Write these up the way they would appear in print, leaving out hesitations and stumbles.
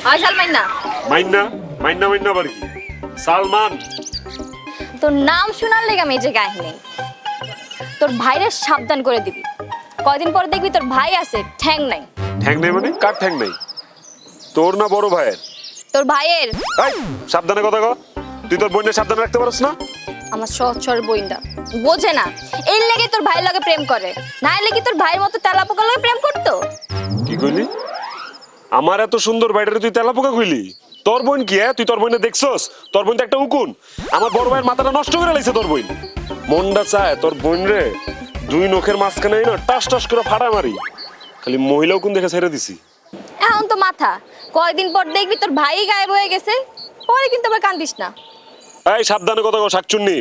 হয় সালমান না মাইন্না মাইন্না মাইন্না আবার কি সালমান। তোর নাম শোনার লেগে আমি এই জায়গায় আহি নাই। তোর ভাইরে সাবধান করে দিবি, কয়দিন পর দেখবি তোর ভাই আছে ঠ্যাং নাই। ঠ্যাং নাই মানে কার ঠ্যাং নাই? তোর না বড় ভাইয়ের? তোর ভাইয়ের। এই সাবধানে কথা কও, তুই তোর বোনের সাবধানে রাখতে পারছ না? আমার সহচর বইন্দা বোঝে না, এর লেগে তোর ভাইয়ের লগে প্রেম করে, না এলে কি তোর ভাইয়ের মতো তেলা পোকার লগে প্রেম করতো? কি কইলি? আমার এত সুন্দর বাইটারে তুই তেলা পোকা কইলি? তোর বোন কি তুই তোর বোনে দেখছস? তোর বোন তো একটা উকুন। আমার বড় ভাইয়ের মাথাটা নষ্ট করে লাইছে তোর বোন। মনটা চায় তোর বোন রে দুই নখের মাঝখানে না টাস টাস করে ফাড়া মারি। খালি মহিলা উকুন দেখে ছেড়ে দিছি। এখন তো মাথা, কয়দিন পর দেখবি তোর ভাই গায়েব হয়ে গেছে, পরে কিন্তু আবার কান্দিস না। এই সাবধানে কথা কও শাকচুন্নি।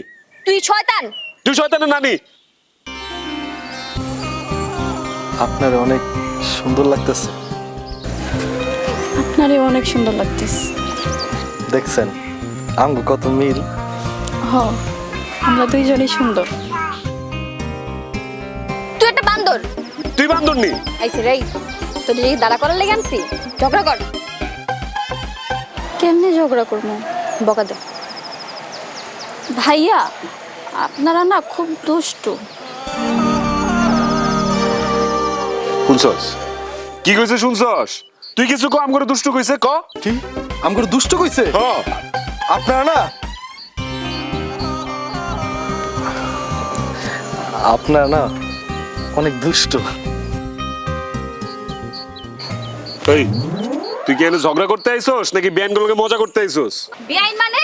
তুই শয়তান। তুই শয়তানের নানি। আপনার অনেক সুন্দর লাগতেছে। আপনারই অনেক সুন্দর লাগতেছে। দেখছেন আমগো কত মিল। হ, আমরা দুইজনই সুন্দর। তুই একটা বান্দর। তুই বান্দর নি? আইছে রে, তোর লিগে দাঁড়া করার লেগে আনছি, ঝগড়া কর। কেমনে ঝগড়া করবো? বকা দে। ভাইয়া, আপনারা না খুব দুষ্টু। শুনছস কি কইছে? শুনছস? তুই কিছু কম করে দুষ্ট কইছে ক? কি আমগো দুষ্ট কইছে? হ্যাঁ আপনারা না আপনারা না অনেক দুষ্ট। এই তুই কি এনে ঝগড়া করতে আইছস নাকি ব্যানগুলোকে মজা করতে আইছস? বিয়াইন মানে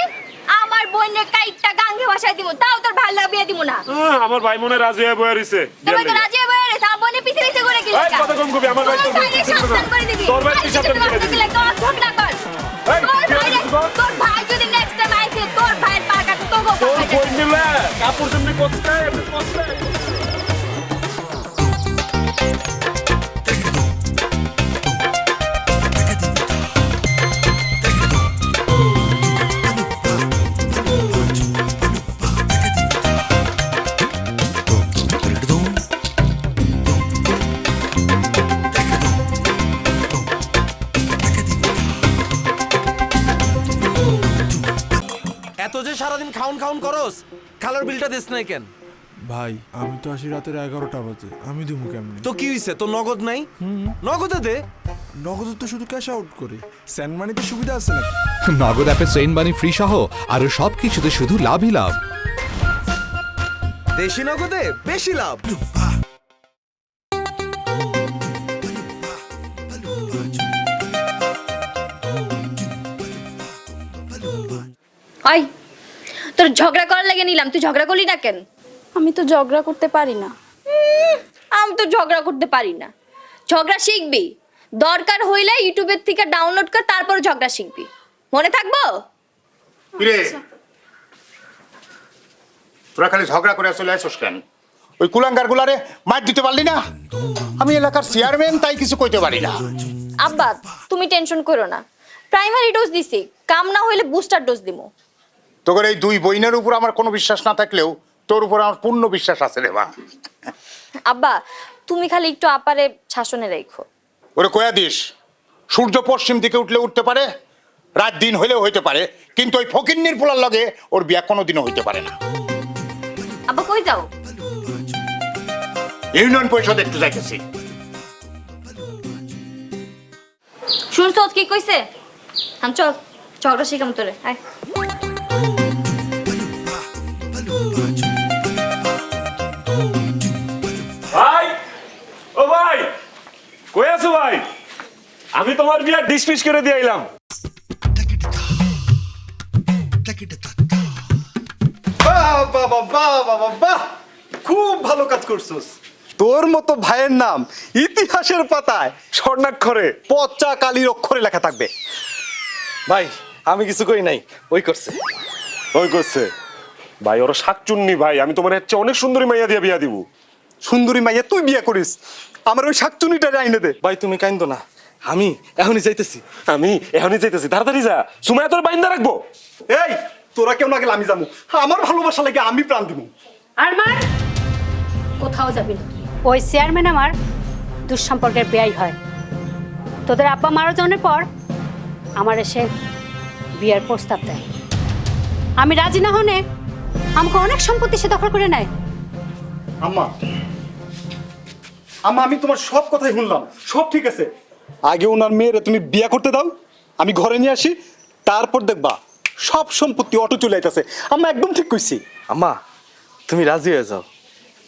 আমার বোনের কাইটটা গাঙ্গে ভাষায় দিব, তাও তোর ভাই লাগা বিয়া দিব না। আমার ভাই মনে রাজি হয়ে বয়ে রইছে। তুমি তো রাজি হয়ে রে, আমার বোনের পিছে পিছে করে গেলি। এই কথা কম কবি, আমার ভাই তোর ভাইকে সাবধান করে দিবি। তোর ভাই তুই সাবধান করে দিবি। তোর ঝগড়া কর। এই, তোর ভাই যদি নেক্সট টাইম আইছে, তোর ভাইয়ের পা কাটে তো গো। তোর বই নিলে কাপড় যেমনি কচতে এমনি কচতে। এত যে সারাদিন খাউন খাউন করস, খালার বিলটা দিস নাই কেন? ভাই আমি তো আসি রাতের 11টা বাজে, আমি দিমু কেমনি? তো কি হইছে, তোর নগদ নাই? নগদে দে। নগদ তো শুধু ক্যাশ আউট করে, স্যান্ড মানিতে সুবিধা আছে নাকি? নগদ অ্যাপে সেন্ড মানি ফ্রি সহ আরো সবকিছুতে শুধু লাভই লাভ। দেশি নগদে বেশি লাভ। ওই তোর ঝগড়া করার লেগে নিলাম, তুই ঝগড়া করলি না কেন? আমি তো ঝগড়া করতে পারি না। আমি তো ঝগড়া করতে পারি না। ঝগড়া শিখবি, দরকার হইলে ইউটিউবের থেকে ডাউনলোড কর, তারপর ঝগড়া শিখবি, মনে থাকবো। কিরে তোরা খালি ঝগড়া করে চলে আসছিস কেন? ওই কুলাঙ্গার গুলারে মার দিতে পারলি না? আমি এলাকার চেয়ারম্যান, তাই কিছু কইতে পারি না। আব্বা তুমি টেনশন করো না, প্রাইমারি ডোজ দিছি, কাম না হইলে বুস্টার ডোজ দিমু। তোর এই দুই বইনের উপর আমার কোনো বিশ্বাস না থাকলেও তোর উপর আমার পূর্ণ বিশ্বাস আছে রে মা। আব্বা তুমি খালি একটু আপারে শাসনে রাখো। ওরে কয়া দিস, সূর্য পশ্চিম দিকে উঠলে উঠতে পারে, রাত দিন হইলেও হইতে পারে, কিন্তু ওই ফকিন্নির পোলার লগে ওর বিয়া কোনোদিনও হইতে পারে না। আব্বা কই যাও? ইউনিয়ন পরিষদ একটু যাইতেছি। শুনছো কি কইছে? হাম চল ঝগড়া শিখাম তোরে, আয়। ভাই ও ভাই কই আছো ভাই? আমি তোমার বিয়া ডিসমিস করে দিয়ে আইলাম। বাহ, খুব ভালো কাজ করছস। তোর মতো ভাইয়ের নাম ইতিহাসের পাতায় স্বর্ণাক্ষরে পচা কালির অক্ষরে লেখা থাকবে। ভাই আমি কিছু কই নাই, ওই করছে। ওই করছে ভাই, ওরা শাকচুন্নি ভাই। আমি তোমার হচ্ছে অনেক সুন্দরী মাইয়া দিয়ে বিয়া দিব। সুন্দরী মাইয়া তুই বিয়ে করিস, আমার ওই শাকচুনিটা আইনে দে। ভাই তুমি কাইন্দো না, আমি এখনই যাইতেছি। আমি এখনই যাইতেছি, তাড়াতাড়ি যা। সুমাইয়া তোর বাইন্দা রাখবো। এই তোরা কেউ না গেলে আমি যাবো, আমার ভালোবাসা লাগে আমি প্রাণ দিব। আর মার কোথাও যাবি না। ওই চেয়ারম্যান আমার দুঃসম্পর্কের বেয়াই হয়। তোদের আব্বা মারা যাওয়ার পর আমার এসে বিয়ের প্রস্তাব দেয়। আমি রাজি না হলে আমাকে অনেক সম্পত্তি সে দখল করে নেয়। আম্মা আম্মা আমি তোমার সব কথাই শুনলাম, সব ঠিক আছে। আগে ওনার মেয়েরে তুমি বিয়া করতে দাও, আমি ঘরে নিয়ে আসি, তারপর দেখবা সব সম্পত্তি অটো চলে আইতাছে। আম্মা একদম ঠিক কইছি। আম্মা তুমি রাজি হয়ে যাও,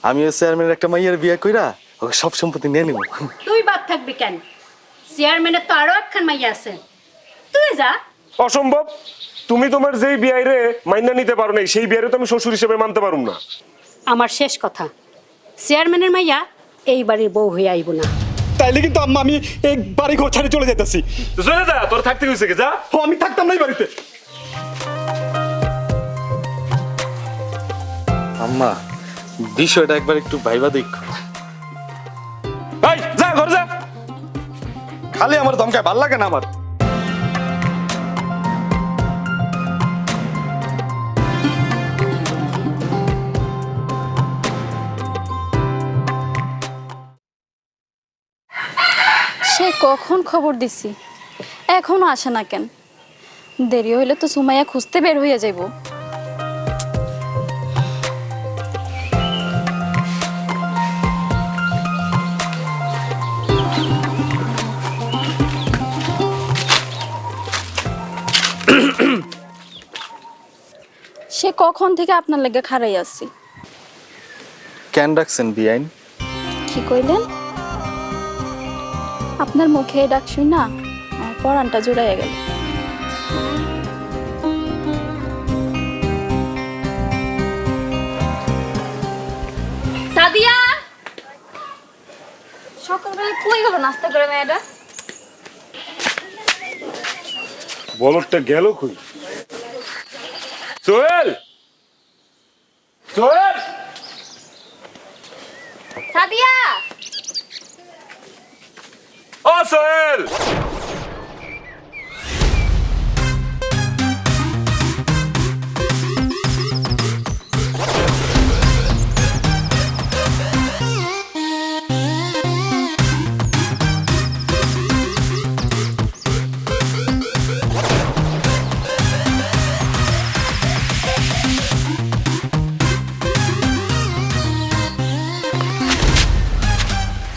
আমি ওই চেয়ারম্যানের একটা মাইয়ার বিয়া কইরা ওকে সব সম্পত্তি নিয়ে নিব। তুই বাদ থাকবি কেন? চেয়ারম্যানের তো আরো একখান মাইয়া আছে, তুই যা। অসম্ভব। তুমি তোমার যেই বিয়াইরে মাইনা নিতে পারো নাই সেই বিয়ারে তো আমি শ্বশুর হিসেবে মানতে পারুম না। আমার শেষ কথা, চেয়ারম্যানের মাইয়া এই বাড়ির বউ হয়ে আইব না। তাইলে কিন্তু আম্মা আমি এই বাড়ি ঘর ছাড়ে চলে যাইতাছি। তো চলে যা, তোর থাকতে হইছে কি? যা। ও আমি থাকতাম না এই বাড়িতে। আম্মা বিষয়টা একবার একটু ভাইবা দেখো। এই যা, ঘরে যা। খালি আমার ধমকায় ভাল লাগে না আমার। সে কখন খবর দিছি, এখনো আসে না কেন? দেরি হইলে তো সুমাইয়া খুঁজতে বের হইয়া যাইব। সে কখন থেকে আপনার লেগে খাড়াই আছি। কেন রাখছেন বিআইন? কি কইলেন? আপনার মুখে এই ডাক শুই না আমার পরানটা জুড়াইয়া গেল। সাদিয়া সকালবেলা কই গেল নাস্তা করে মেয়েটা? বলদটা গেল কই? সোহেল, সোহেল, সাদিয়া ও সোহেল।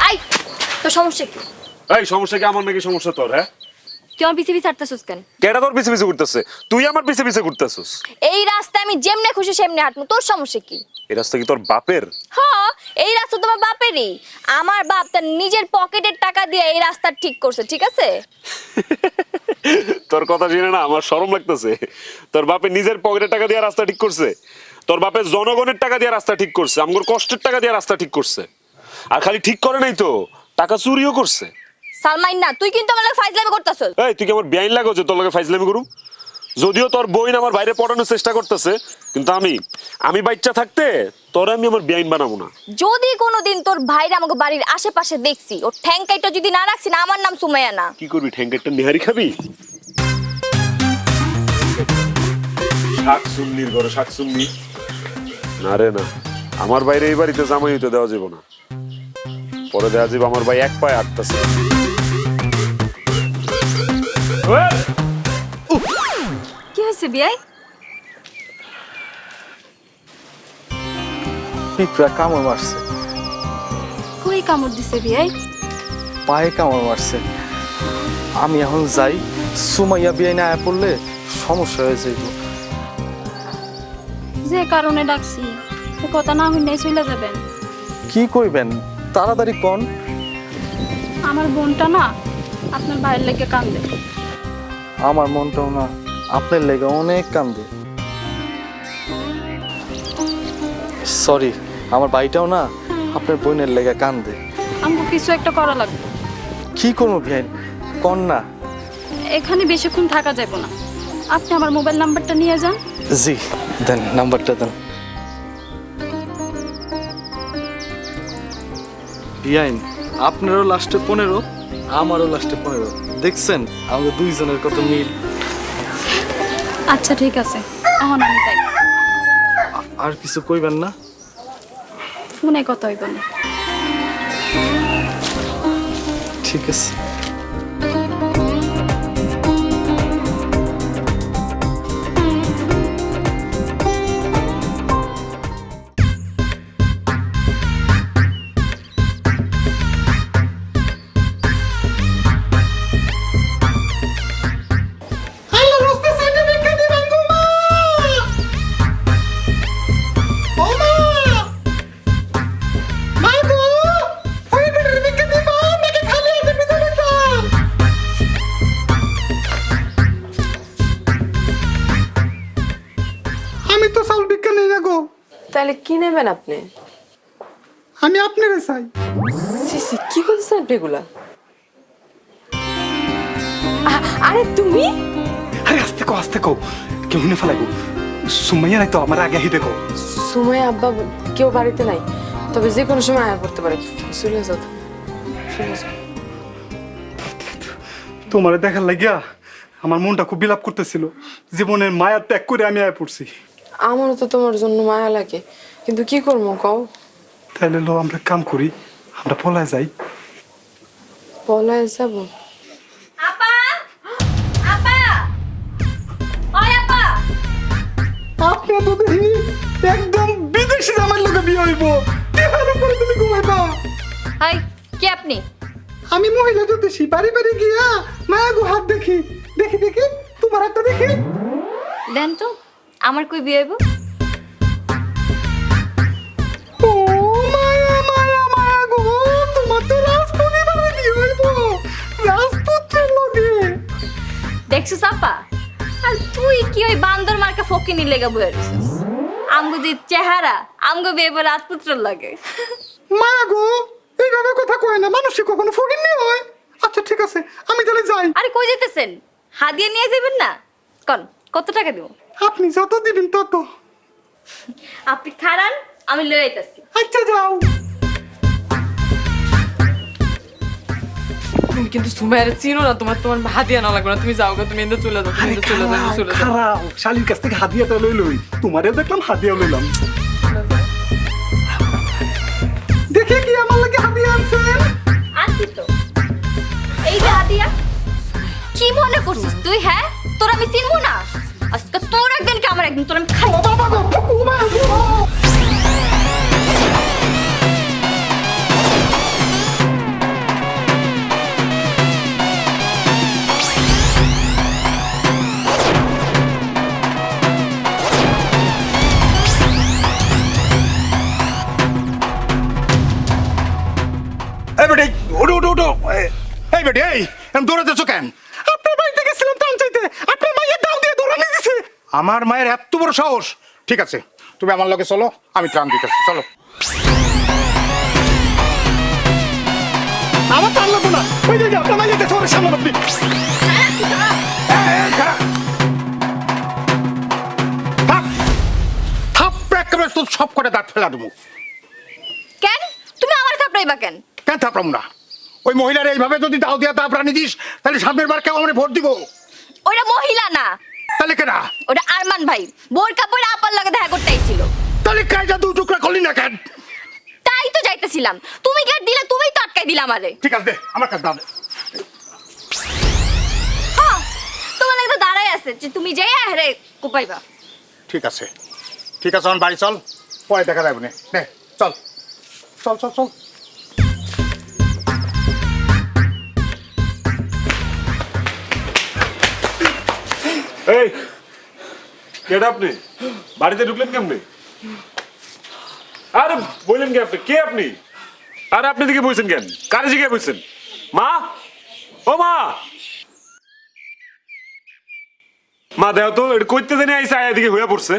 আই তোর সমস্যা কি? এই সমস্যা কি আমার নাকি সমস্যা তোর? হ্যাঁ, তুই আমার পিছে পিছে হাঁটতেছিস কেন? কেডা তোর পিছে পিছে ঘুরতেছে? তুই আমার পিছে পিছে ঘুরতেছিস। এই রাস্তায় আমি যেমনে খুশি সেমনে হাঁটবো, তোর সমস্যা কি? এই রাস্তা কি তোর বাপের? হ্যাঁ, এই রাস্তা তোমার বাপেরই। আমার বাপ তার নিজের পকেটের টাকা দিয়ে এই রাস্তা ঠিক করছে, ঠিক আছে? তোর কথা শুনে না আমার শরম লাগতেছে। তোর বাপে নিজের পকেটের টাকা দিয়ে রাস্তা ঠিক করছে? তোর বাপে জনগণের টাকা দিয়ে রাস্তা ঠিক করছে, আমগোর কষ্টের টাকা দিয়ে রাস্তা ঠিক করছে। আর খালি ঠিক করে নাই তো, টাকা চুরিও করছে। সালমাইন না, তুই কিন্তু আমার লাগে ফাইজলামি করতেছস। এই তুই কি আমার বেআইন লাগো যে তোর লগে ফাইজলামি করুম? যদিও তোর বইন আমার বাইরে পড়ানোর চেষ্টা করতেছে, কিন্তু আমি বাচ্চা থাকতে তোর আমি আমার বেআইন বানাবো না। যদি কোনোদিন তোর ভাইরা আমাকে বাড়ির আশেপাশে দেখছি, ওর ঠ্যাংকাইটা যদি না রাখছি না, আমার নাম সুমাইয়া না। কি করবি? ঠ্যাঙ্কেরটা নিহারি খাবি? শাক সুন্নির ঘরে শাক সুন্নি না রে না, আমার বাইরে এই বাড়িতে জামাই হইতে দেওয়া যাবে না। পরে দেওয়া যাবে আমার ভাই এক পায়ে হাঁটতেছে। কি হয়েছে বিয়াই? পিঁপড়া কামড় মারছে, কই কামড় দিছে বিয়াই? পায়ে কামড় মারছে। আমি এখন যাই, সুমাইয়া বিআইন আয়া পড়লে সমস্যা হয়ে যাইব। যে কারণে ডাকছি সে কথা না হইলে চলে যাবেন। কি কইবেন তাড়াতাড়ি কোন? আমার বোনটা না আপনার ভাইয়ের লেগে কান্দে। আমার মনটাও না আপনার লেগে অনেক কান্দে। সরি, আমার ভাইটাও না আপনার বোনের লেগে কান্দে। আমাকে কিছু একটা করা লাগবে। কি করবো বিআইন কোন না? এখানে বেশিক্ষণ থাকা যাবে না, আপনি আমার মোবাইল নাম্বারটা নিয়ে যান। জি দেন, নাম্বারটা দেন। বিআইন আপনারও লাস্টে 15, আমারও লাস্টে 15। দেখছেন আমাদের দুইজনের কত মিল। আচ্ছা ঠিক আছে, এখন আমি যাই। আর কিছু কইবেন না? ফোনে কথা হইব না। ঠিক আছে। তাহলে কি নেবেন আপনি? আমি আপনারে চাই। সিসি কি করছেন আপনি এগুলা? আরে তুমি? আরে আস্তে কও কেউ শুনে ফেলাইবো। সুমাইয়া নাই তো আমার আগে হিটে কও। সুমাই আব্বা কেউ বাড়িতে নাই, তবে যে কোনো সময় আয়া পড়তে পারে। চলে যাও, চলে যাও। তোমারে দেখার লাগিয়া আমার মনটা খুব বিলাপ করতেছিল। জীবনের মায়া ত্যাগ করে আমি আয়া পড়ছি। আমারও তো তোমার জন্য মায়া লাগে, কিন্তু কি করবো কও? তাইলে লো আমরা কাম করি, আমরা পলায় যাই। পলায় যাবো? আপা আপা ওই আপা আপনি তো দেখি একদম বিদেশি জামাই লোকে বিয়ে হইব। তেহার উপরে তুমি ঘুমাইবা। হাই কে আপনি? আমি মহিলা জ্যোতিষী, বাড়ি বাড়ি গিয়া মায়া গো হাত দেখি দেখি দেখি তোমার হাতটা দেখি। দেন তো আমার কই বিয়ে হইব? ও মায়া মায়া মায়া গো, তোমার তো রাজপুত্রী বাড়ি বিয়ে হইব, রাজপুত্রের লগে। দেখছিস আপা, আর তুই কি ওই বান্দর মার্কা ফকিনি লেগা বয়ে রইছিস? আমগো যে চেহারা, আমগো বিয়ে বলে রাজপুত্রর লাগে। মায়া গো, এইভাবে কথা কয় না, মানুষ কখনো ফকিন্নি হয়। আচ্ছা ঠিক আছে, আমি তাহলে যাই। আরে কই যেতেছেন? হাদিয়া নিয়ে যাবেন না? কোন কত টাকা দেব? আপনি যত দিবেন তত। আপনি খারান, আমি লয়ে আইতাছি। আচ্ছা যাও। তুমি কিন্তু সুমাইয়ারে চিনো না, তোমার হাদিয়া না লাগবে না। তুমি যাও গো, তুমি এনে চলে যাও, তুমি এনে চলে যাও, এনে চলে যাও। খারাপ শালির কাছ থেকে হাদিয়াটা লই লই, তোমারেও দেখলাম হাদিয়া লইলাম। দেখে কি আমার লাগে হাদিয়া আনছেন? আনছি তো, এই যে হাদিয়া। কি মনে করছিস তুই? হ্যাঁ, তোর আমি চিনবো না? আজকে তোর একদিন কি আমার একদিন, তোর আমি খাবো। বাবা গো, ফুকু মায়া গো। এই বেটি ওঠো ওঠো ওঠো। এই বেটি এই এরম দৌড়াতেছো কেন? আপনার বাড়িতে গেছিলাম ধান চাইতে, আপনার মাইয়ের দাও দিয়ে দৌড়ানি দিছে। আমার মায়ের এত বড় সাহস! ঠিক আছে, তুমি আমার লগে চলো, আমি ত্রাণ দিতেছি, চলো। আমার টান লাগবো না, ওই যে আপনার মাইয়ের কাছে ওর সামনে আপনি। একেবারে তোর সব করে দাঁত ফেলা দেবো। কেন তুমি আমার থাপড়াইবা কেন? কেন থাপড়াম না? ওই মহিলার এইভাবে যদি দাও দিয়া দাপড়ানি দিস, তাহলে সামনের বার কেউ আমরা ভোট দিব। ওটা মহিলা না, তাহলে কেনা? ওটা আরমান ভাই। বোর কাপড়ে আপার লগে দেখা করতে আইছিল। তাহলে কাজটা দু টুকরা করলি না কেন? তাই তো যাইতেছিলাম, তুমি গেট দিলা, তুমিই তো আটকাই দিলা আমারে। ঠিক আছে, দে আমার কাছে দাও। হ্যাঁ, তোমার লাগে তো দাঁড়াই আছে যে তুমি যাই হেরে কোপাইবা। ঠিক আছে ঠিক আছে, আমার বাড়ি চল, পরে দেখা যাবে না। নে চল চল চল চল। এই কেডা আপনি? বাড়িতে ঢুকলেন কেমনে? আরে বললেন কি আপনি? কে আপনি? আরে আপনি দিকে বসেন কেন? কারে জিগে বসেন? মা, ও মা, মা দেও তো, এটা কইতে জানি আইসা আয়া দিকে হইয়া পড়ছে।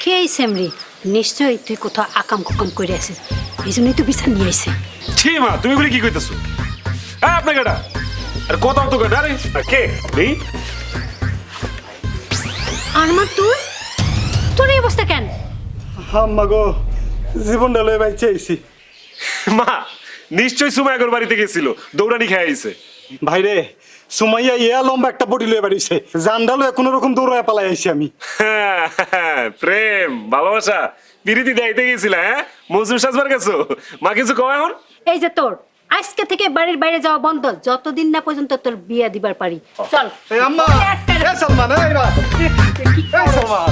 কে এই সেমরি? নিশ্চয়ই তুই কোথাও আকাম কুকাম করে আসিস, এই জন্যই তো বিচার নিয়ে আইসে। ছি মা, তুমি বলে কি কইতেছো? হ্যাঁ আপনি কেডা? আরে কোথাও তো কেডা? আরে কে নেই? আরমান তুই, তোর এই অবস্থা কেন? আম্মা গো, জীবনটা লয়ে বাইচে আইছি। মা নিশ্চয়ই সুমাইয়াগর বাড়িতে গেছিল, দৌড়ানি খেয়ে আইছে। ভাইরে, সুমাইয়া ইয়া লম্বা একটা বডি লয়ে বাড়িছে, জান্ডালো কোনো রকম দৌড়ায় পালাই আইছি আমি। প্রেম ভালোবাসা পিরিতি দেখতে গেছিল? হ্যাঁ, মজুর সাজবার গেছো? মা কিছু কয় এখন? এই যে তোর আজকে থেকে বাড়ির বাইরে যাওয়া বন্ধ, যতদিন না পর্যন্ত তোর বিয়ে দিবার পারি। চল। এই আম্মা, এ সালমান, এই বা, এই সালমান।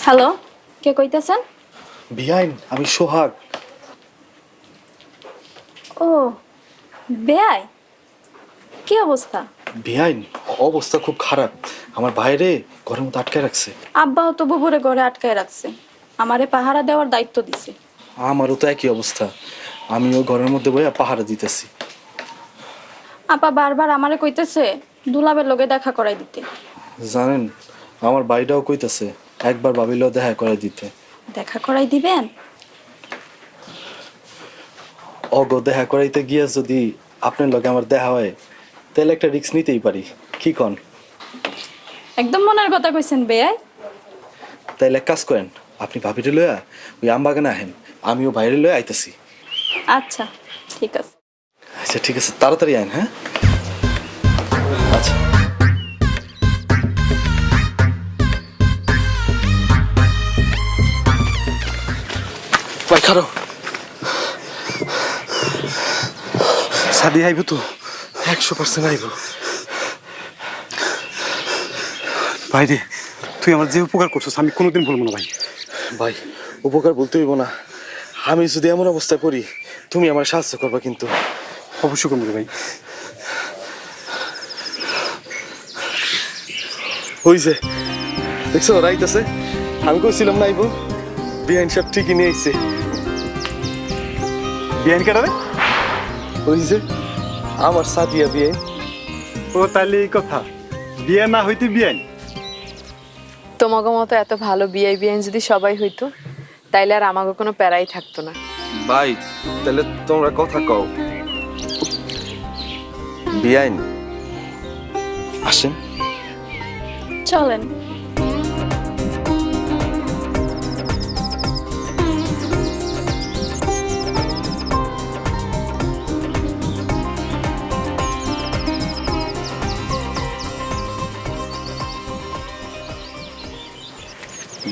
হ্যালো, কে কইতাছেন? বিয়াইন, আমি সোহাগ। ও বেয়াই, কি অবস্থা? বিয়াইন, অবস্থা খুব খারাপ। আমার বাইরে ঘরের মধ্যে আটকে রাখছে। আব্বাও তো বুবুরে ঘরে আটকায় রাখছে, আমারে পাহারা দেওয়ার দায়িত্ব দিছে। আমারও তো একই অবস্থা, আমিও ঘরের মধ্যে বইয়া পাহারা দিতেছি। আপা বারবার আমারে কইতেছে দুলাবের লগে দেখা করাই দিতে। জানেন, আমার বাড়িটাও কইতেছে একবার ভাবিলেও দেখা করে দিতে। দেখা করাই দিবেন? অগো দেখা করাইতে গিয়া যদি আপনার লগে আমার দেখা হয় তাহলে একটা রিস্ক নিতেই পারি, কি কন? একদম মনের কথা কইছেন বেয়াই। তাইলে এক কাজ করেন, আপনি ভাবিরে লইয়া ওই আমবাগানে আহেন, আমিও বাইরে লইয়া আইতেছি। আচ্ছা ঠিক আছে। আচ্ছা ঠিক আছে, তাড়াতাড়ি আইন। হ্যাঁ আচ্ছা। ভাই খারো, সাদি আইব তো? 100% আইব। ভাই রে, তুই আমার যে উপকার করছিস আমি কোনোদিন ভুলবো না ভাই। ভাই উপকার বলতে হইব না, আমি যদি এমন অবস্থা করি তুমি আমার সাহায্য করবা কিন্তু। অবশ্যই করবো ভাই। ওই যে দেখছো ওরা আইতাছে, আমি কইছিলাম না আইব, বিহাইন সব ঠিকই নিয়ে আইছে। বিয়ান কেটা রে? ওই যে আমার সাদিয়া বিহাইন। ও তাইলে এই কথা, বিয়ে না হইতে বিয়ান। তোমাকে মতো এত ভালো বিআই বিআইন যদি সবাই হইতো তাইলে আর আমাকে কোনো প্যারাই থাকতো না। ভাই তাহলে তোমরা কথা কও। বিহাইন আসেন। চলেন।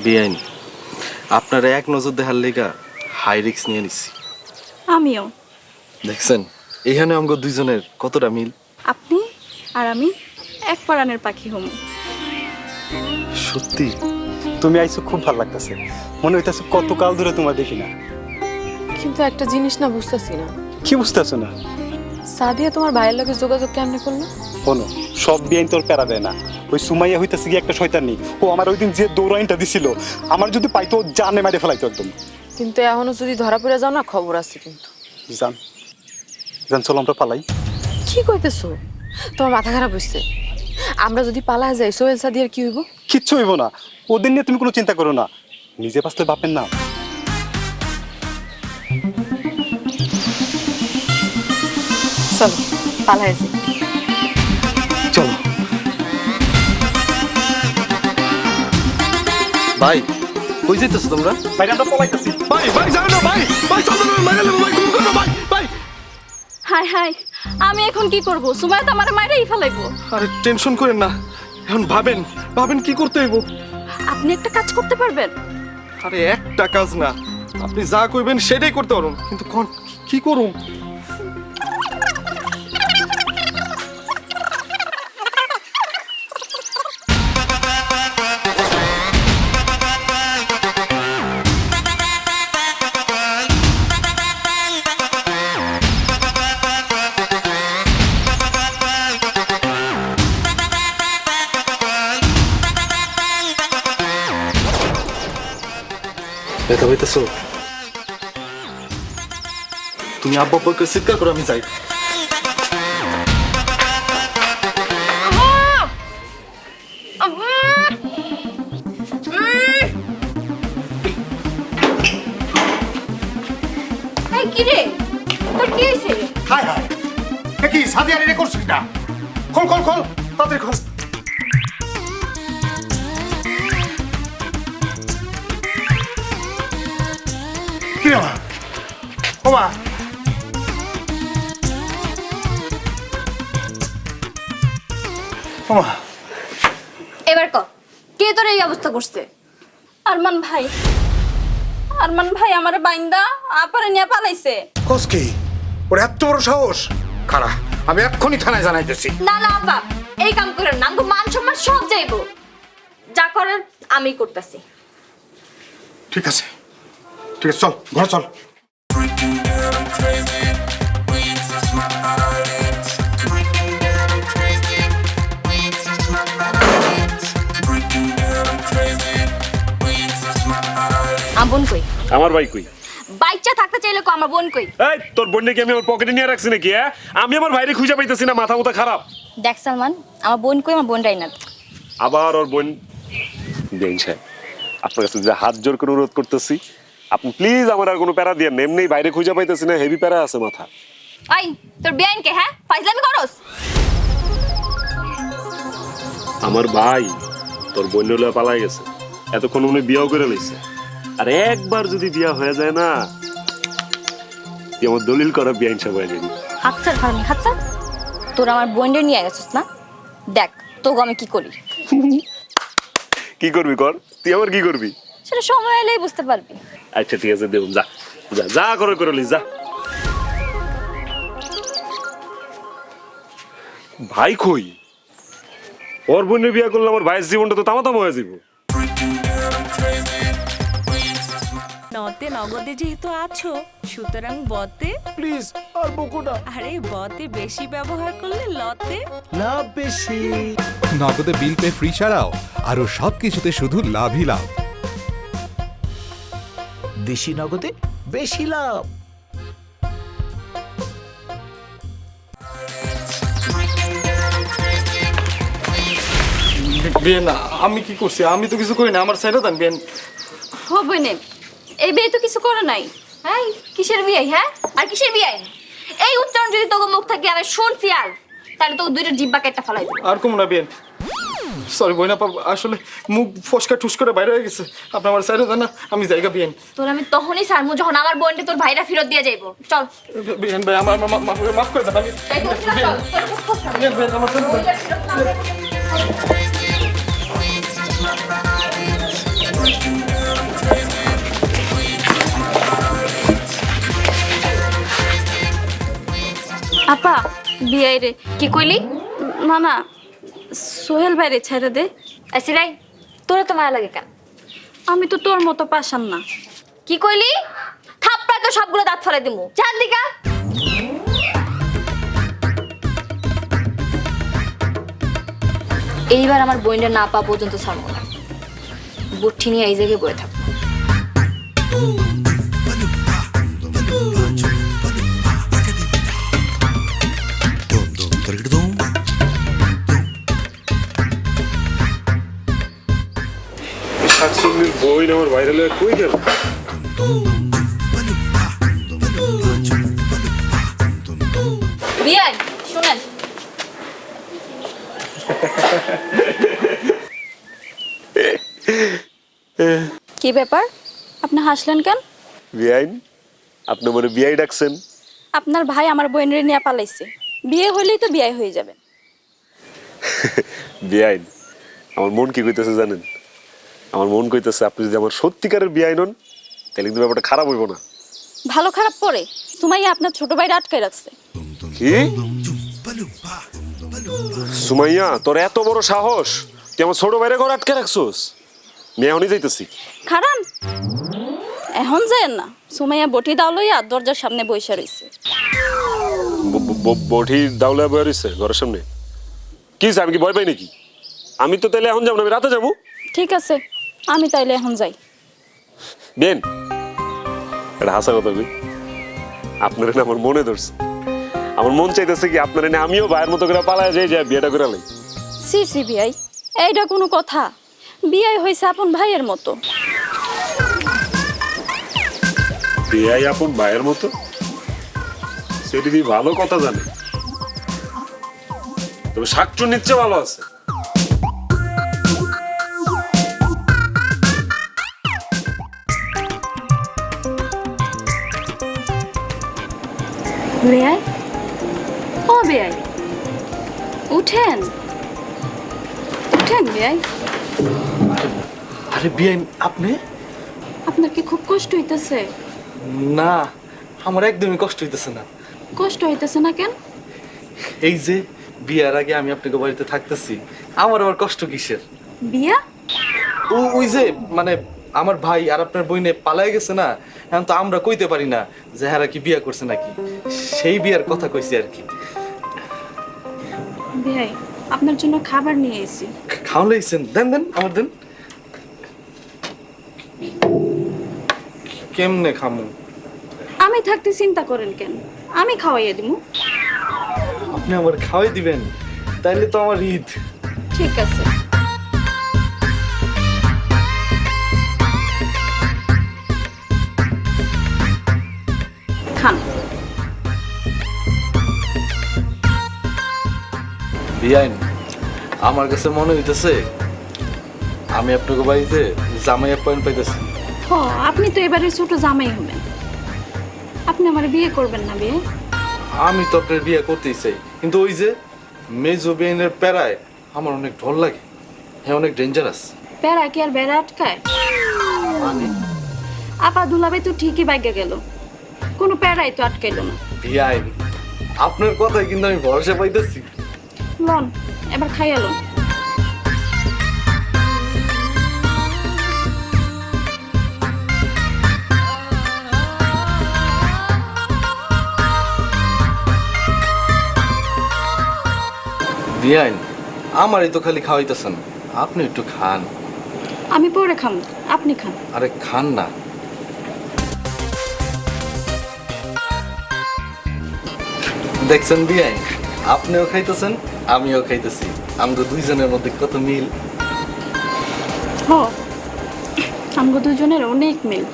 বিহাইন আপনারা এক নজর দেখার লেগা হাই রিস্ক নিয়ে নিছি। আমিও। দেখছেন এখানে আমগো দুইজনের কতটা মিল। আপনি আর আমি এক পরাণের পাখি হমু। সত্যি তুমি আইছো, খুব ভালো লাগতেছে। মনে হইতাছে কতকাল ধরে তোমার দেখি না। কিন্তু একটা জিনিস না বুঝতেছি না, কি বুঝতেছো না? সাদিয়া তোমার ভাইয়ের লগে যোগাযোগ কেমনে করলো? শোনো, সব বিয়াইন তোর প্যারা দেয় না। ওই সুমাইয়া হইতাছে কি একটা শয়তানি। ও আমার ওই দিন যে দৌড়াইনটা দিছিল, আমার যদি পাইতো জানে মারে ফেলাইতো একদম। কিন্তু এখনো যদি ধরা পড়ে যাও না খবর আছে কিন্তু। জান জান, চলো আমরা পালাই। কি কইতেছো? তোমার মাথা খারাপ হইছে? আমরা যদি পালায় যাই সোহেল সাদিয়ার কি হইব? কিচ্ছু হইব না, ওদের নিয়ে তুমি কোনো চিন্তা করো না। নিজে বাঁচলে বাপের নাম। চলো পালায় যাই। চলো ভাই কই যাইতেছো তোমরা? ভাই আমরা পলাইতেছি। ভাই ভাই যাও না ভাই, ভাই চলো না, মাইরা লব ভাই, গুম করো ভাই ভাই। হাই হাই, আমি এখন কি করব? সুমাইয়া তো আমার মাইরেই ফেলাইবো। আরে টেনশন করেন না, এখন ভাবেন ভাবেন কি করতে হইব। আপনি একটা কাজ করতে পারবেন? আরে একটা কাজ না, আপনি যা কইবেন সেটাই করতে পারুন, কিন্তু কোন কি করুম? ব্যথা হইতেছো? তুমি আব্বা আব্বাকে চিৎকার করো, আমি যাই। এই কি রে, তোর কি হয়েছে? হায় হায়, এ কি সাদিয়া রে করছিস না? খোল খোল খোল, তাড়াতাড়ি খোল। কি রে মা? ও মা, ও মা, এবার ক, কে তোর এই অবস্থা করছে? আরমান ভাই, আরমান ভাই আমার বাইন্দা আপারে নিয়ে পালাইছে। কস কি? ওর এত বড় সাহস? খারা, আমি এক্ষুনি থানায় জানাইতেছি। না না আপা, এই কাম করেন না, আমগো মান সম্মান সব যাইবো। যা করার আমি করতেছি। ঠিক আছে, ঠিক আছে, চল ঘরে চল। বোন কই? আমার ভাই কই? বাচ্চা থাকতে চাইলে কো আমার বোন কই? এই তোর বোন নাকি আমি আমার পকেটে নিয়ে রাখছি নাকি? হ্যাঁ, আমি আমার ভাইরে খুঁজে পাইতেছি না, মাথা মুথা খারাপ। দেখ সালমান, আমার বোন কই? আমার বোনটাই না। আবার ওর বোন বেইন সাহেব, আপনার কাছে যে হাত জোর করে অনুরোধ করতেছি, আপনি প্লিজ আমার আর কোনো প্যারা দিয়েন না। এমনি বাইরে খুঁজে পাইতেছি না, হেভি প্যারা আছে মাথা। আই তোর বেআইন কে? হ্যাঁ, ফাইজলামি করস? আমার ভাই তোর বোনের লয়ে পালাই গেছে, এতক্ষণ উনি বিয়াও করে লইছে। আর একবার যদি বিয়া হয়ে যায় না, তুই আমার দলিল করা বিয়াইন সাহেব হয়ে যাবি। হাতছা খারামি হাতছা, তোর আমার বোনটা নিয়ে গেছিস না? দেখ তোকে আমি কি করি। কি করবি কর, তুই আমার কি করবি? সেটা সময় এলেই বুঝতে পারবি। আচ্ছা ঠিক আছে, দেব, যা যা যা করে লিস, যা। ভাই কই? ওর বোনের বিয়া করলে আমার ভাইয়ের জীবনটা তো তামাতাম হয়ে যাব। নতে নগদে যেহেতু আছো, সুতরাং বতে প্লিজ আর বকো না। আরে বতে বেশি ব্যবহার করলে লতে লাভ বেশি। নগদে বিল পে ফ্রি ছাড়াও আরো সবকিছুতে শুধু লাভই লাভ। দেশি নগদে বেশি লাভ। বিয়েন, আমি কি করছি? আমি তো কিছু করি না, আমার সাইডে দেন বিয়েন। হবে না, এই বিয়ে তো কিছু করে নাই। হ্যাঁ, কিসের বিয়ে? হ্যাঁ, আর কিসের বিয়ে? এই উচ্চারণ যদি তোকে মুখ থেকে আমি শুনছি আর, তাহলে তোকে দুইটা জিব্বা কেটে ফেলাই দেব। আর কম না বিয়েন, সরি বইনা, আসলে মুখ ফসকা ঠুস করে বাইরে হয়ে গেছে। আপনি আমার সাইডে দেন না, আমি জায়গা বিয়েন। তোর আমি তখনই ছাড়মু যখন আমার বোনটা তোর ভাইরা ফেরত দিয়ে যাইবো। চল বিয়েন ভাই, আমার মাফ করে দেন। তাই বলছিলাম, চল। বিয়েন ভাই, আমার সাইডে দেন। আপা বিয়াই রে। কি কইলি? না না, সোহেল ভাইরে ছেড়ে দে। আসিরাই, তোরে তো মায়া লাগে কেন? আমি তো তোর মতো পাশান না। কি কইলি? থাপ্পড়ায় তো সবগুলো দাঁত ফেলাই দিমু। চার দিকা এইবার আমার বোনটা না পা পর্যন্ত ছাড়বো না। বুট্টি নিয়ে এই জায়গায় বয়ে থাকবো। শাকসবজির বই আমার বাইরে লয়ে কই গেল? বিয়াই শুনেন, কি ব্যাপার, আপনি হাসলেন কেন? বিয়াইন, আপনি আমার বিয়াই ডাকছেন? আপনার ভাই আমার বোনের নিয়ে পালাইছে, বিয়ে হইলেই তো বিয়ে হয়ে যাবে। বিয়াইন, আমার মন কি কইতেছে জানেন? আমার মন কইতেছে আপনি যদি আমার সত্যিকারের বিয়াইন হন, তাহলে কিন্তু ব্যাপারটা খারাপ হইব না। ভালো খারাপ পরে সুমাইয়া আপনার ছোট ভাইরা আটকাই রাখছে। কি? সুমাইয়া, তোর এত বড় সাহস, তুই আমার ছোট ভাইরে ঘর আটকে রাখছোস? মেয়ে এখনই যাইতেছি। খারান এখন যায় না, সুমাইয়া বটি দাও লইয়া দরজার সামনে বইসা রইছে। বটি দাউলা বয়ে রইছে ঘরের সামনে? কি আমি কি ভয় পাই নাকি? আমি তো তাহলে এখন যাবো না, আমি রাতে যাবো। ঠিক আছে, আমি তাইলে এখন যাই। বেন, এটা হাসা কথা কই, আপনার না আমার মনে ধরছে। আমার মন চাইতেছে কি আপনার এনে আমিও ভাইয়ের মতো করে পালায় যাই, যায় বিয়েটা করে লাই। সি সি বিয়াই, এইটা কোনো কথা? বিয়াই হয়েছে আপন ভাইয়ের মতো। বিয়াই আপন ভাইয়ের মতো? সেটি দিয়ে ভালো কথা জানে, তবে শাকচুর নিচ্ছে ভালো আছে। বেয়াই, ও বেয়াই, উঠেন উঠেন বেয়াই। আরে বিয়েন, আপনি? আপনার কি খুব কষ্ট হইতেছে? না, আমার একদমই কষ্ট হইতেছে না। কষ্ট হইতেছে না কেন? এই যে বিয়ার আগে আমি আপনাকে বাড়িতে থাকতেছি, আমার আবার কষ্ট কিসের? বিয়া? ওই যে মানে আমার ভাই আর আপনার বইনে পালায় গেছে না, এখন তো আমরা কইতে পারি না যে হারা কি বিয়া করছে নাকি, সেই বিয়ার কথা কইছি আর কি। বেয়াই, আপনার জন্য খাবার নিয়ে এসেছি। খাওয়া লাইছেন? দেন দেন, আমার দেন। কেমনে খামু? আমি থাকতে চিন্তা করেন কেন, আমি খাওয়াইয়া দিমু। আপনি আমার খাওয়াই দিবেন? তাইলে তো আমার ঈদ। ঠিক আছে। খান। বিয়াইন, আমার কাছে মনে হইতেছে আমি আপনাকে বাড়িতে জামাই অ্যাপয়েন্ট পাইতেছি। হ, আপনি তো এবারে ছোট জামাই হবেন। আপনি আমার বিয়ে করবেন না? বিয়ে আমি তো আপনার বিয়ে করতেই চাই, কিন্তু ওই যে মেজো বিয়াইনের প্যারায় আমার অনেক ডর লাগে। হ্যাঁ, অনেক ডেঞ্জারাস। প্যারা কি আর বেড়া আটকায়? আপা দুলাভাই তো ঠিকই বাইকে গেল, কোনো প্যারাই তো আটকাইল না। বিয়াইন, আপনার কথায় কিন্তু আমি ভরসা পাইতেছি। লন, এবার খাইয়া লন। বিয়াইন, আমারই তো খালি খাওয়াইতেছেন, আপনি একটু খান। আমি পরে খাম, আপনি খান। আরে খান না। দেখছেন বিয়াইন, আপনিও খাইতেছেন, আমিও খাইতেছি। আমাদের দুইজনের মধ্যে কত মিল। হ, আমগো দুজনের অনেক মিল।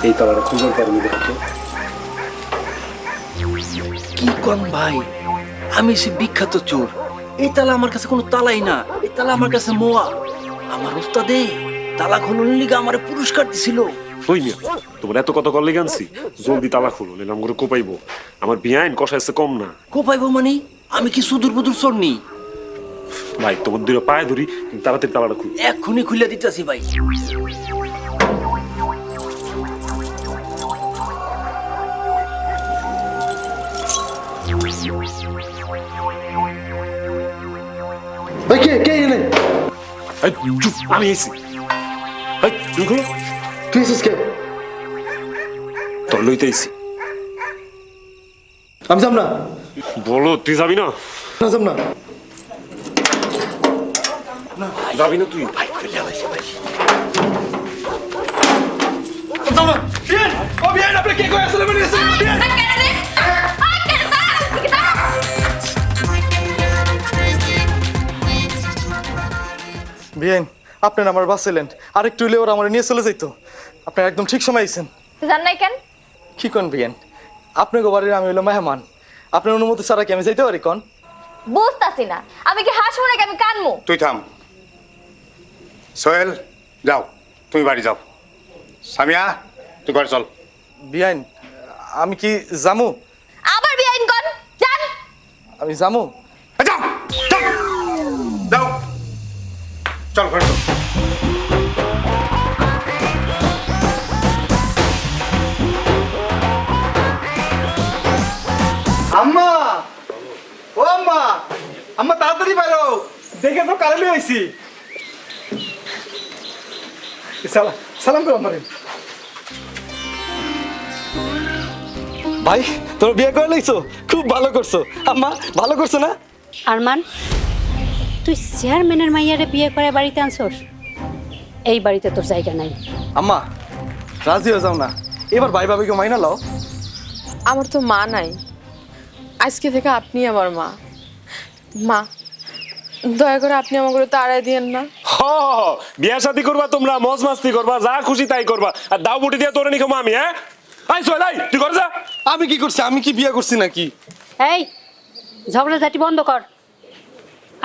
এই তালাটা খুঁজে পারবি দেখো। কি কোন ভাই, আমি সে বিখ্যাত চোর। এই তালা আমার কাছে কোনো তালাই না, এই তালা আমার কাছে মোয়া। আমার ওস্তাদে তালা খোলনের লিগে আমার পুরস্কার দিছিল। ওই মিয়া, তোমার এত কথা কল লেগে আনছি, জলদি তালা খুলো, নিলাম করে কোপাইবো। আমার বিয়াইন কষাইছে কম না। কোপাইবো মানে? আমি কি সুদূর বুদুর চোর নি? ভাই তোমার দুটো পায়ে ধরি, কিন্তু তাড়াতাড়ি তালাটা খুলো। এক্ষুনি খুলে দিতেছি ভাই। ভাই কে কে এনে? এই চুপ, আমি এসি। এই তুমি খুলো। তুই এসেছিস কে? তোর লইতে এসি। আমি যাব না। বলো তুই যাবি না? না যাব না। যাবি না তুই? ভাই খুলে বসে ভাই। যাব না। বিয়ান, ও বিয়ান, আপনি কে কই আসলে বলে এসেছেন? বিয়ান। বিয়ান, আপনি আমার বাঁচাইলেন। আরেকটু হলে ওরা আমার নিয়ে চলে যাইতো। আপনি একদম ঠিক সময় আইছেন। জান নাই কেন? কি কোন বিয়ান, আপনাকে বাড়ির আমি হলো মেহমান। আপনার অনুমতি ছাড়া কি আমি যাইতে পারি কোন? বুঝতাছি না, আমি কি হাসবো নাকি আমি কানমু? তুই থাম। সোহেল, যাও, তুমি বাড়ি যাও। সামিয়া, তুই ঘরে চল। বিয়ান, আমি কি জামু? আবার বিয়াইন কোন? জান। আমি জামু। যাও, যাও, যাও, চল ঘরে চল। আম্মা, ও আম্মা, আম্মা তাড়াতাড়ি বাইরো, দেখে তো কারেলি হয়েছি। সালাম করো আমারে। ভাই, তোর বিয়ে করে লাইছো? খুব ভালো করছো। আম্মা, ভালো করছো না? আরমান, তুই চেয়ারম্যানের মাইয়ারে বিয়ে করে বাড়িতে আনছস? এই বাড়িতে তোর জায়গা নাই। আম্মা, রাজি হয়ে যাও না। এবার ভাই ভাবিকে মাইনা লাও। আমার তো মা নাই, আজকে থেকে আপনি আমার মা। মা, দয়া করে আপনি আমাকে তাড়াই দিয়েন না। বিয়া শাদী করবা তোমরা, মজ মাস্তি করবা, যা খুশি তাই করবা, আর দাও বুটি দিয়ে তোরে নিখো আমি। হ্যাঁ, আই সোহেল, আই তুই ঘরে যা। আমি কি করছি? আমি কি বিয়ে করছি নাকি? এই ঝগড়াঝাটি বন্ধ কর।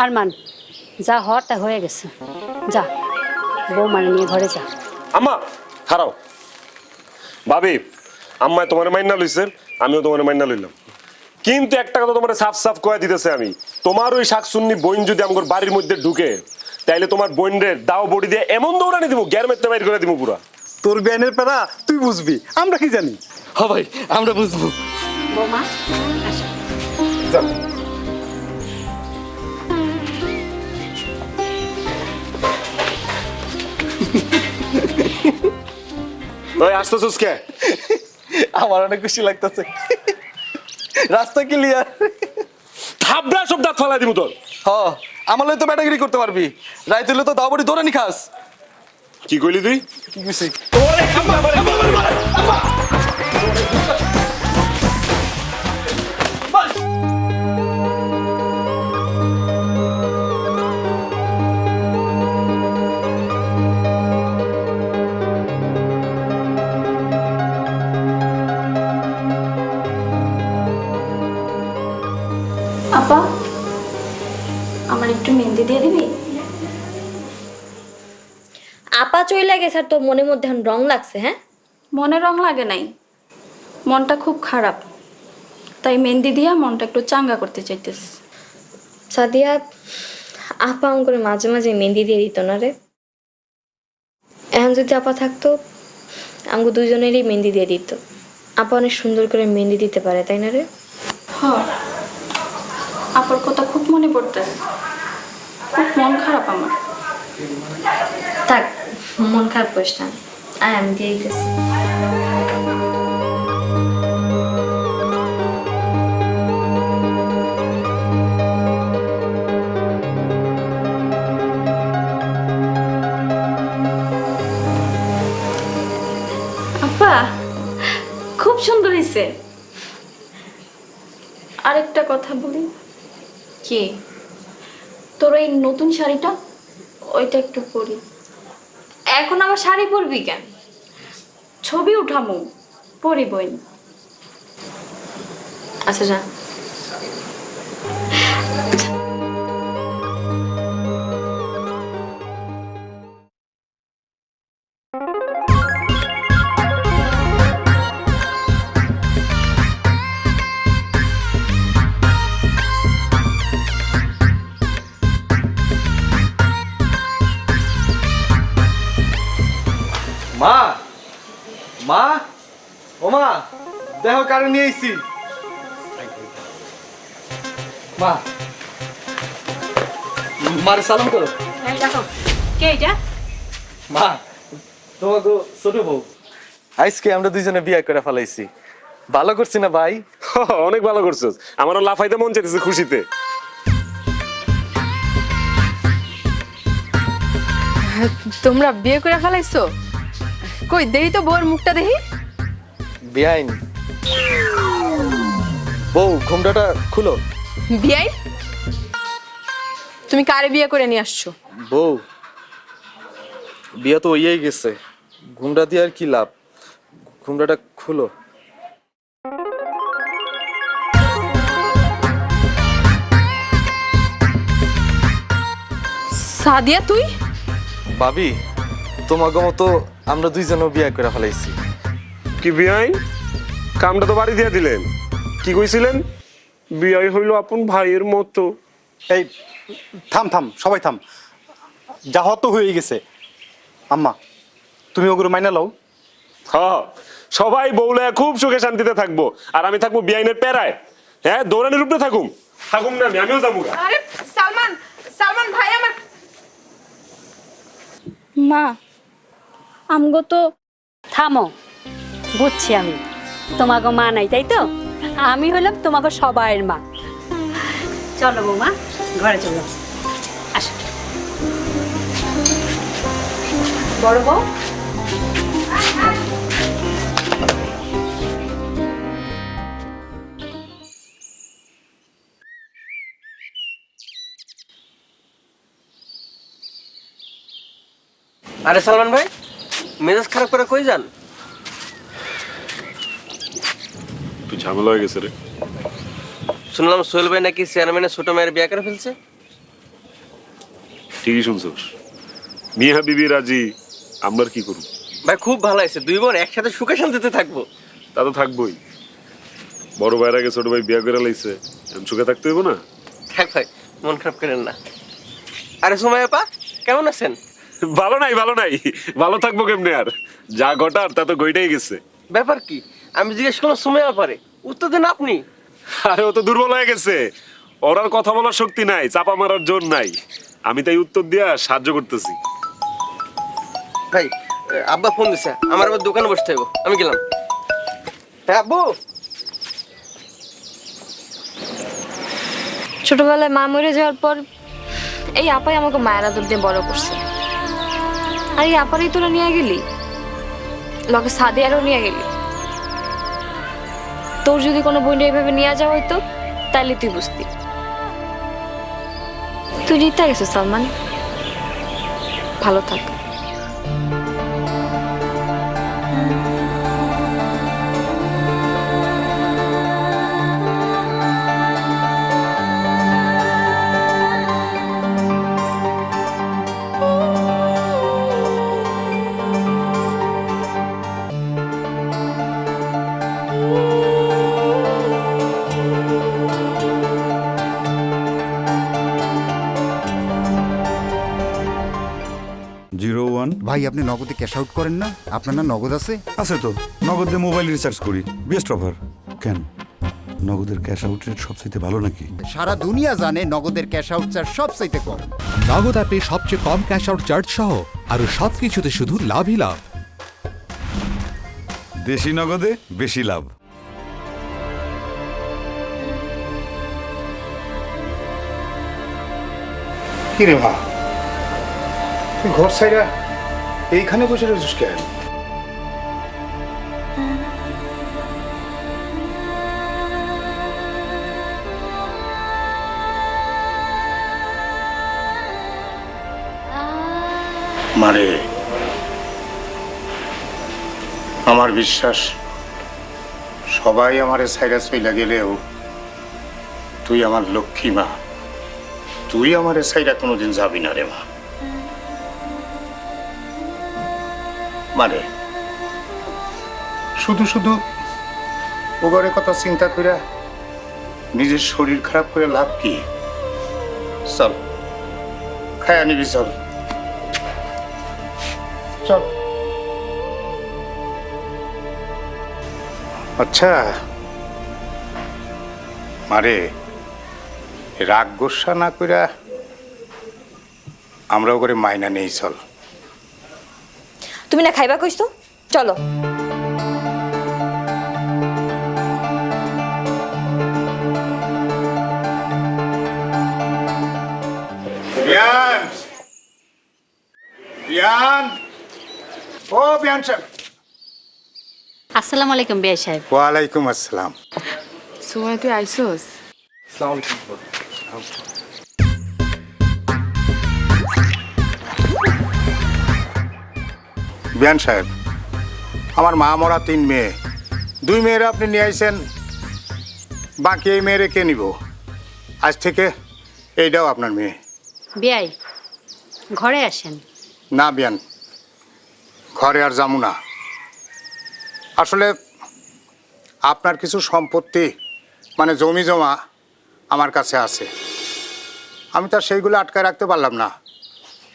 আরমান, যা হওয়ার তা হয়ে গেছে। যা, বৌমারে নিয়ে ঘরে যা। আম্মা হারাও। ভাবি, আম্মায় তোমার মাইনা লইছে, আমিও তোমার মাইনা লইলাম। কিন্তু একটা কথা তোমার সাফ সাফ কয়ে দিতেছে আমি, তোমার ওই শাকসুন্নি বোন যদি আমার বাড়ির মধ্যে ঢুকে, তাইলে তোমার বোনরে দাও বড়ি দিয়ে এমন দৌড়ানি দিব, গ্যার মেতে বাইর করে দিব পুরা। তোর বিয়ানের প্যারা তুই বুঝবি, আমরা কি জানি? হ্যাঁ ভাই, আমরা বুঝবো। বৌমা আসো। যা। তুই আসতেছিস কে? আমার অনেক খুশি লাগতেছে, রাস্তা ক্লিয়ার। থাবড়া সব দাঁত ফালাই দিব তোর। হ, আমার লগে তো ব্যাটাগিরি করতে পারবি, রাইতে হলে তো দাওয়ারি ধরে নি খাস। কি কইলি তুই? কি কইছি? আপা আমার একটু মেহেন্দি দিয়ে দিবি? আপা চইলা গেছে আর তোর মনের মধ্যে এখন রং লাগছে? হ্যাঁ, মনে রং লাগে নাই, মনটা খুব খারাপ, তাই মেহেন্দি দিয়া মনটা একটু চাঙ্গা করতে চাইতেছ। সাদিয়া, আপা অঙ্ক করে মাঝে মাঝে মেহেন্দি দিয়ে দিত না রে। এখন যদি আপা থাকতো আমাকে দুজনেরই মেহেন্দি দিয়ে দিত। আপা অনেক সুন্দর করে মেহেন্দি দিতে পারে, তাই না রে? হ, আপার কথা খুব মনে পড়তেছে, খুব মন খারাপ আমার। থাক, মন খারাপ করিস না, আয় আমি দিয়ে দিতেছি। আপা খুব সুন্দর হয়েছে। আরেকটা কথা বলি, কি? তোর এই নতুন শাড়িটা ওইটা একটু পরি। এখন আবার শাড়ি পরবি কেন? ছবি উঠামু, পরি বই। আচ্ছা যা। মা, মা, ও মা, দেখো কারে নিয়ে আইছি। মা, মারে সালাম করো। কে এটা? মা, তোমাকে ছোট বউ। আজকে আমরা দুইজনে বিয়ে করে ফেলাইছি, ভালো করছি না ভাই? অনেক ভালো করছিস, আমারও লাফাইতে মন চাইতেছে খুশিতে। তোমরা বিয়ে করে ফেলাইছো? কই দেরি তো বউর মুখটা দেখি। বিয়াইন বউ, ঘুমটাটা খুলো। বিয়াই, তুমি কারে বিয়ে করে নিয়ে আসছো? বউ, বিয়া তো হইয়াই গেছে, ঘুমটা দিয়ে আর কি লাভ, ঘুমটাটা খুলো। সাদিয়া তুই? ভাবি, তোমাকে মতো আমরা দুইজনও বিয়ে করে ফেলাইছি। কি বিয়াই, কামটা তো বাড়ি দিয়ে দিলেন। কি কইছিলেন? বিয়াই হইল আপন ভাইয়ের মতো। এই থাম থাম, সবাই থাম, যা হওয়ার তো হয়ে গেছে। আম্মা তুমি ওগুলো মাইনা লও। হ, সবাই বউলে খুব সুখে শান্তিতে থাকবো, আর আমি থাকবো বিয়াইনের পেরায়। হ্যাঁ, দৌড়ানির উপরে থাকুম না আমি, আমিও যাবো। আরে সালমান, সালমান ভাই আমার। মা, আমগো তো। থামো, বুঝছি আমি, তোমাকে মা নাই তাই তো? আমি হলাম তোমাকে সবাইয়ের মা। চলো বৌমা, ঘরে চলো। আসো বড় বউ। আরে সালমান ভাই, মেজাজ খারাপ করে কই যান? তুই ঝামেলা হয়ে গেছে রে। শুনলাম সোহেল ভাই নাকি চেয়ারম্যানের ছোট মেয়ের বিয়ে করে ফেলছে। ঠিকই শুনছিস, মিয়া বিবি রাজি, আমরা কি করব? ভাই খুব ভালো আছে, দুই বোন একসাথে সুখে শান্তিতে থাকবো। তা তো থাকবোই, বড় ভাইয়ের আগে ছোট ভাই বিয়া করে লাইছে, এখন সুখে থাকতে হইব না? থাক ভাই, মন খারাপ করেন না। আরে সুমাইয়া আপা, কেমন আছেন? ভালো নাই, ভালো নাই, ভালো থাকবো কেমনে? আর যা ঘটার তা তো গইটাই গেছে। ব্যাপার কি? আমি জিজ্ঞেস করলাম সুমাইয়া পারে, উত্তর দেন আপনি। আরে ও তো দুর্বল হয়ে গেছে, ওর আর কথা বলার শক্তি নাই, চাপা মারার জোর নাই। আমি তাই উত্তর দিয়া সাহায্য করতেছি। ভাই আব্বা ফোন দিছে, আমার আবার দোকানে বসতে হবে, আমি গেলাম। হ্যাঁ আব্বু। ছোটবেলায় মা মরে যাওয়ার পর এই আপাই আমাকে মায়ের আদর দিয়ে বড় করছে। আর এই আপারই তোরা নিয়ে গেলি, লগে সাদিয়ারও নিয়ে গেলি। তোর যদি কোনো বোনটা এইভাবে নিয়ে যাওয়া হইতো তাহলে তুই বুঝতি। তুই জিতে গেছো সালমান, ভালো থাক। 01 ভাই আপনি নগদে ক্যাশ আউট করেন না? আপনার না নগদ আছে? আছে তো, নগদে মোবাইল রিচার্জ করি, বেস্ট অফার। কেন নগদের ক্যাশ আউট রেট সবচেয়ে ভালো নাকি? সারা দুনিয়া জানে নগদের ক্যাশ আউট চার্জ সবচাইতে কম। নগদ অ্যাপে সবচেয়ে কম ক্যাশ আউট চার্জ সহ আরো সবকিছুতে শুধু লাভই লাভ। দেশি নগদে বেশি লাভ। কি রে মা, তুই ঘর সাইরা এইখানে বসে রয়েছিস কেন? মানে আমার বিশ্বাস সবাই আমারে সাইরা চইলা গেলেও তুই আমার লক্ষ্মী মা, তুই আমারে সাইরা কোনোদিন যাবি না রে মা। মানে শুধু শুধু ওগরের কথা চিন্তা কইরা নিজের শরীর খারাপ করে লাভ কি? চল খায়া নিবি, চল চল। আচ্ছা মারে, রাগ গোসা না কইরা আমরা ওগরে মাইনা নেই, চল। তুমি না খাইবা কইছো, চলো। বিয়ান, বিয়ান, ও বিয়ান সাহেব। আসসালামু আলাইকুম বিআই সাহেব। ওয়ালাইকুম আসসালাম। সুমাইয়া তুই আইসোস? আসসালামু আলাইকুম। বিয়ান সাহেব, আমার মা মরা 3 মেয়ে, 2 মেয়েরা আপনি নিয়ে আইছেন, বাকি এই মেয়েরে কে নিব? আজ থেকে এইটাও আপনার মেয়ে। বিআই ঘরে আসেন। না বিয়ান, ঘরে আর যামু না। আসলে আপনার কিছু সম্পত্তি মানে জমি জমা আমার কাছে আছে, আমি তো সেইগুলো আটকায় রাখতে পারলাম না।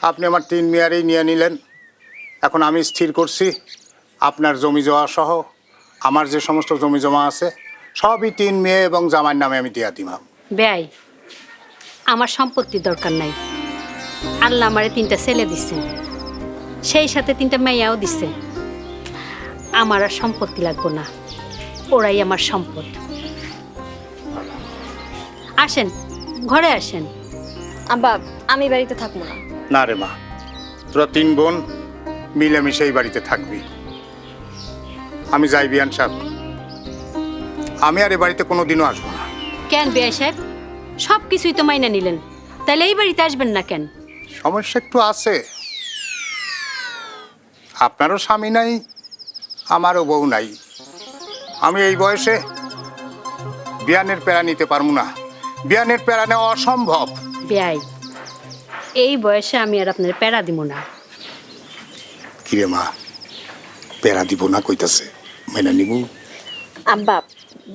আপনি আমার 3 মেয়ারেই নিয়ে নিলেন। এখন আমি স্থির করছি আপনার জমি জমা সহ আমার যে সমস্ত জমি জমা আছে সবই 3 মেয়ে এবং জামাইয়ের নামে আমি দিয়া দিলাম। বিআই আমার সম্পত্তির দরকার নাই, আল্লাহ আমারে 3টা ছেলে দিচ্ছে, সেই সাথে 3টা মেয়াও দিচ্ছে। আমার আর সম্পত্তি লাগবে না, ওরাই আমার সম্পদ। আসেন ঘরে আসেন। আব্বা আমি বাড়িতে থাকবো না। না রে মা, তোরা 3 বোন মিলেমিশে এই বাড়িতে থাকবি। আমি যাই বিয়ান সাহেব, আমি আর এ বাড়িতে কোনোদিনও আসবো না। কেন বিআই সাহেব, সব কিছুই তো মাইনা নিলেন, তাহলে এই বাড়িতে আসবেন না কেন? সমস্যা একটু আছে, আপনারও স্বামী নাই, আমারও বউ নাই। আমি এই বয়সে বিয়ানের প্যারা নিতে পারবো না, বিয়ানের প্যারা নেওয়া অসম্ভব। বিআই এই বয়সে আমি আর আপনার প্যারা দিব না। কিরে মা, প্যারা দিব না কইতাছে, মেনে নিব? আব্বা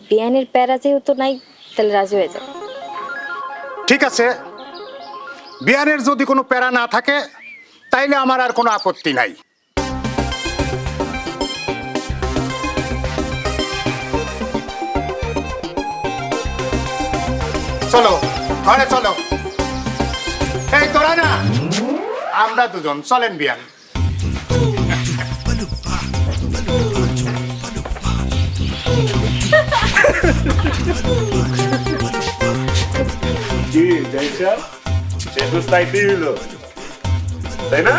বিয়ানের প্যারা যেহেতু নাই তাহলে রাজি হয়ে যাও। ঠিক আছে, বিয়ানের যদি কোনো প্যারা না থাকে তাইলে আমার আর কোনো আপত্তি নাই। চলো ঘরে চলো। এই তোরা না, আমরা দুজন চলেন বিয়ান। কি জাইসা সে তো তাইতেই হলো তাই না